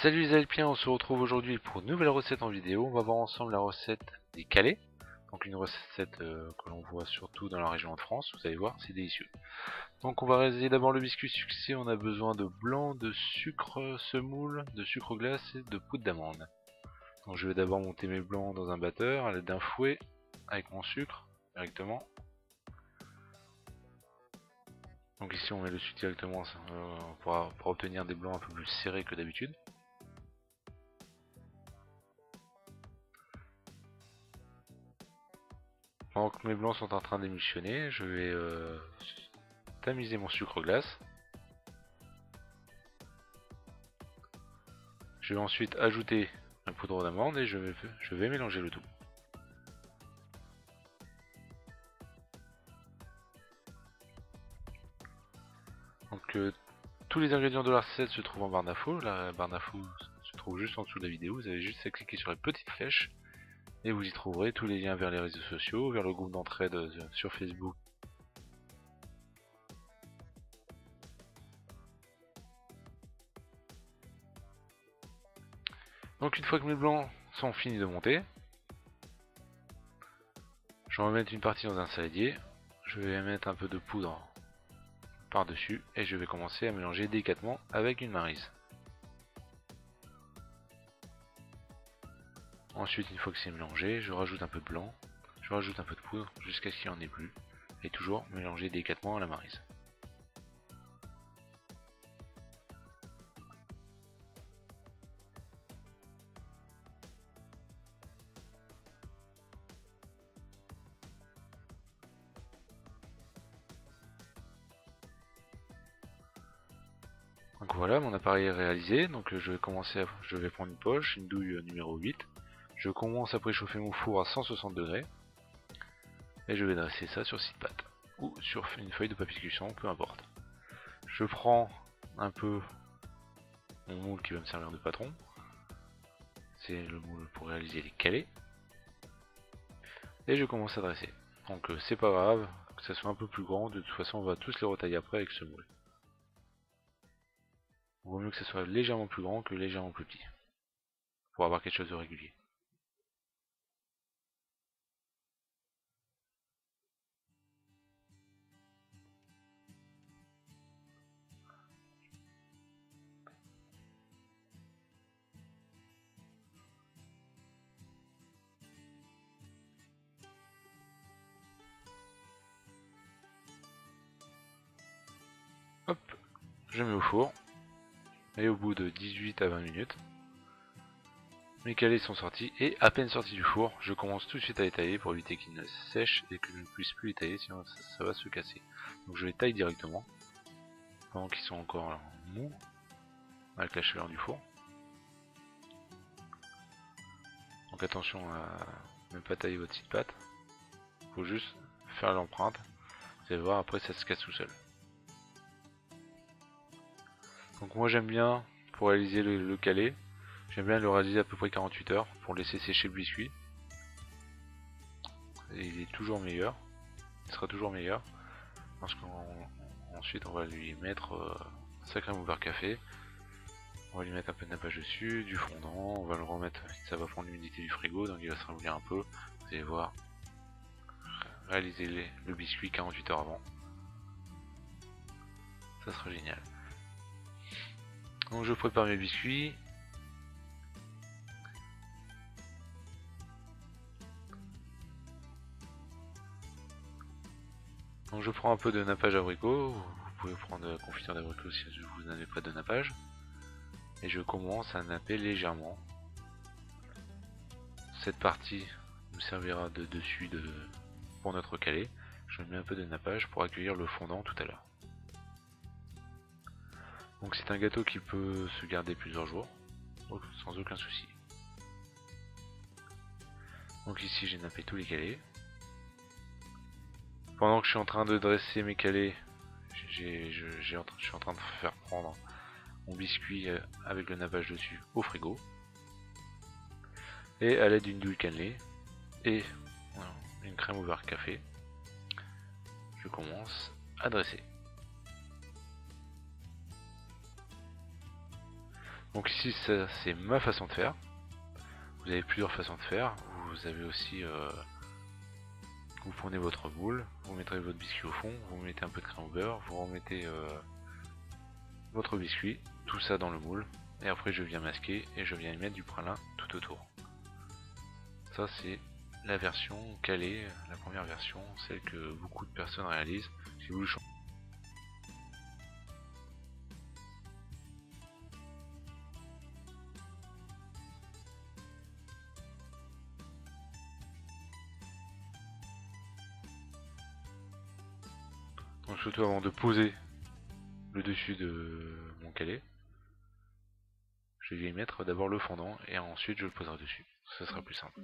Salut les Alpiens, on se retrouve aujourd'hui pour une nouvelle recette en vidéo. On va voir ensemble la recette des calés. Donc une recette que l'on voit surtout dans la région de France, vous allez voir, c'est délicieux. Donc on va réaliser d'abord le biscuit succès. On a besoin de blanc, de sucre semoule, de sucre glace et de poudre d'amande. Donc je vais d'abord monter mes blancs dans un batteur à l'aide d'un fouet avec mon sucre directement. Donc ici on met le sucre directement pour obtenir des blancs un peu plus serrés que d'habitude. Pendant que mes blancs sont en train d'émulsionner, je vais tamiser mon sucre glace. Je vais ensuite ajouter la poudre d'amande et je vais mélanger le tout. Donc tous les ingrédients de la recette se trouvent en barre d'infos. La barre d'infos se trouve juste en dessous de la vidéo. Vous avez juste à cliquer sur la petite flèche et vous y trouverez tous les liens vers les réseaux sociaux, vers le groupe d'entraide sur Facebook. Donc une fois que mes blancs sont finis de monter, je vais remettre une partie dans un saladier. Je vais mettre un peu de poudre par dessus et je vais commencer à mélanger délicatement avec une maryse. Ensuite, une fois que c'est mélangé, je rajoute un peu de blanc, je rajoute un peu de poudre jusqu'à ce qu'il n'y en ait plus et toujours mélanger délicatement à la maryse. Donc voilà, mon appareil est réalisé. Donc je vais prendre une poche, une douille numéro 8. Je commence à préchauffer mon four à 160 degrés. Et je vais dresser ça sur 6 pattes. Ou sur une feuille de papier cuisson, peu importe. Je prends un peu mon moule qui va me servir de patron. C'est le moule pour réaliser les calés. Et je commence à dresser. Donc c'est pas grave que ça soit un peu plus grand, de toute façon on va tous les retailler après avec ce moule. Il vaut mieux que ça soit légèrement plus grand que légèrement plus petit, pour avoir quelque chose de régulier. Hop, je mets au four, et au bout de 18 à 20 minutes, mes calés sont sortis, et à peine sortis du four, je commence tout de suite à les tailler pour éviter qu'ils ne sèchent et que je ne puisse plus les tailler, sinon ça va se casser. Donc je les taille directement, pendant qu'ils sont encore mous, avec la chaleur du four. Donc attention à ne pas tailler votre petite pâte, faut juste faire l'empreinte, vous allez voir après ça se casse tout seul. Donc moi j'aime bien, pour réaliser le calé, j'aime bien le réaliser à peu près 48 heures pour laisser sécher le biscuit. Et il est toujours meilleur, il sera toujours meilleur, parce qu'ensuite on va lui mettre sa crème au beurre café, on va lui mettre un peu de nappage dessus, du fondant, on va le remettre, ça va prendre l'humidité du frigo, donc il va se ramollir un peu, vous allez voir, réaliser le biscuit 48 heures avant, ça sera génial. Donc je prépare mes biscuits. Donc je prends un peu de nappage abricot, vous pouvez prendre de la confiture d'abricot si vous n'avez pas de nappage. Et je commence à napper légèrement. Cette partie nous servira de dessus pour notre calé. Je mets un peu de nappage pour accueillir le fondant tout à l'heure. Donc c'est un gâteau qui peut se garder plusieurs jours, donc sans aucun souci. Donc ici j'ai nappé tous les calés. Pendant que je suis en train de dresser mes calés, je suis en train de faire prendre mon biscuit avec le nappage dessus au frigo. Et à l'aide d'une douille cannelée et une crème au beurre café, je commence à dresser. Donc ici ça c'est ma façon de faire. Vous avez plusieurs façons de faire. Vous avez aussi vous prenez votre moule, vous mettrez votre biscuit au fond, vous mettez un peu de crème au beurre, vous remettez votre biscuit, tout ça dans le moule, et après je viens masquer et je viens y mettre du pralin tout autour. Ça c'est la version calée, la première version, celle que beaucoup de personnes réalisent. Si vous le changez. Donc surtout avant de poser le dessus de mon calais, je vais y mettre d'abord le fondant et ensuite je le poserai dessus. Ce sera plus simple.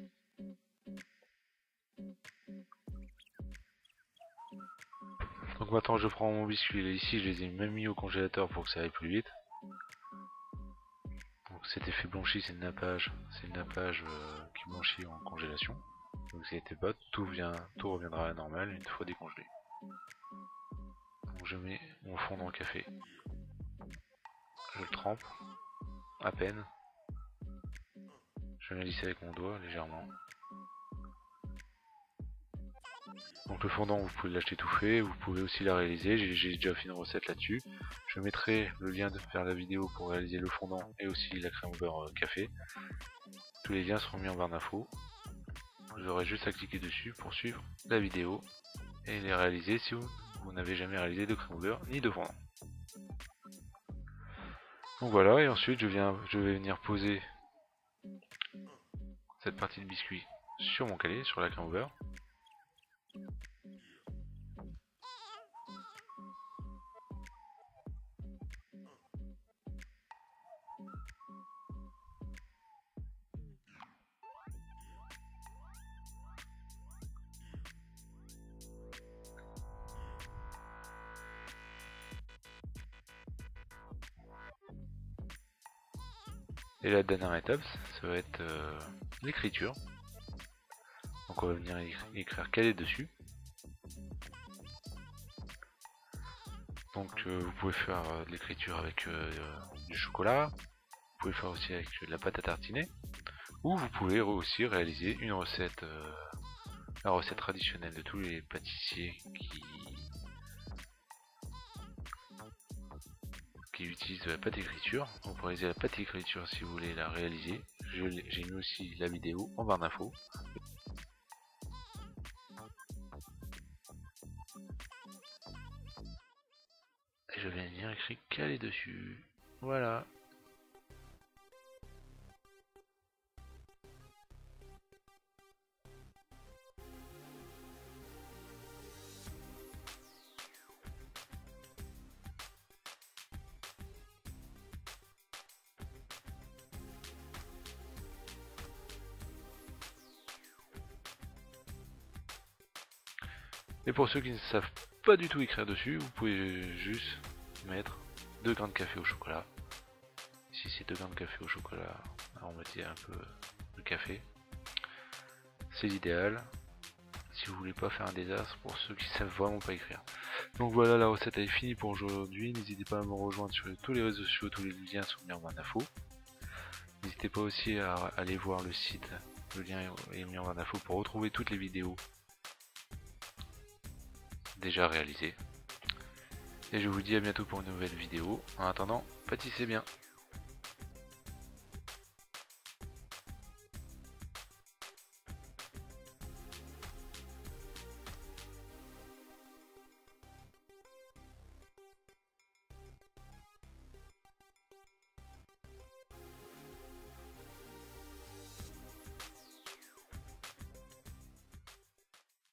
Donc maintenant je prends mon biscuit, ici je les ai même mis au congélateur pour que ça aille plus vite. Donc cet effet blanchi c'est le nappage qui blanchit en congélation. Donc si c'était pas, tout reviendra à la normale une fois décongelé. Donc je mets mon fondant café, je le trempe à peine, je viens lisser avec mon doigt légèrement. Donc le fondant vous pouvez l'acheter tout fait, vous pouvez aussi la réaliser, j'ai déjà fait une recette là-dessus. Je mettrai le lien vers la vidéo pour réaliser le fondant et aussi la crème au beurre café. Tous les liens seront mis en barre d'infos. Vous aurez juste à cliquer dessus pour suivre la vidéo et les réaliser si vous n'avez jamais réalisé de crème au beurre ni de fondant. Donc voilà, et ensuite je vais venir poser cette partie de biscuit sur mon calais, sur la crème au beurre. Et la dernière étape, ça va être l'écriture. Donc on va venir écrire calé dessus. Donc vous pouvez faire de l'écriture avec du chocolat, vous pouvez faire aussi avec de la pâte à tartiner, ou vous pouvez aussi réaliser une recette, la recette traditionnelle de tous les pâtissiers qui utilisent de la pâte écriture. Donc pour réaliser la pâte écriture, si vous voulez la réaliser, j'ai mis aussi la vidéo en barre d'infos. Et je viens venir écrire calé dessus. Voilà. Et pour ceux qui ne savent pas du tout écrire dessus, vous pouvez juste mettre 2 grains de café au chocolat. Ici c'est 2 grains de café au chocolat, on va dire un peu de café. C'est l'idéal si vous voulez pas faire un désastre pour ceux qui savent vraiment pas écrire. Donc voilà, la recette est finie pour aujourd'hui. N'hésitez pas à me rejoindre sur tous les réseaux sociaux, tous les liens sont mis en barre d'infos. N'hésitez pas aussi à aller voir le site, le lien est mis en barre d'infos pour retrouver toutes les vidéos déjà réalisées. Et je vous dis à bientôt pour une nouvelle vidéo. En attendant, pâtissez bien.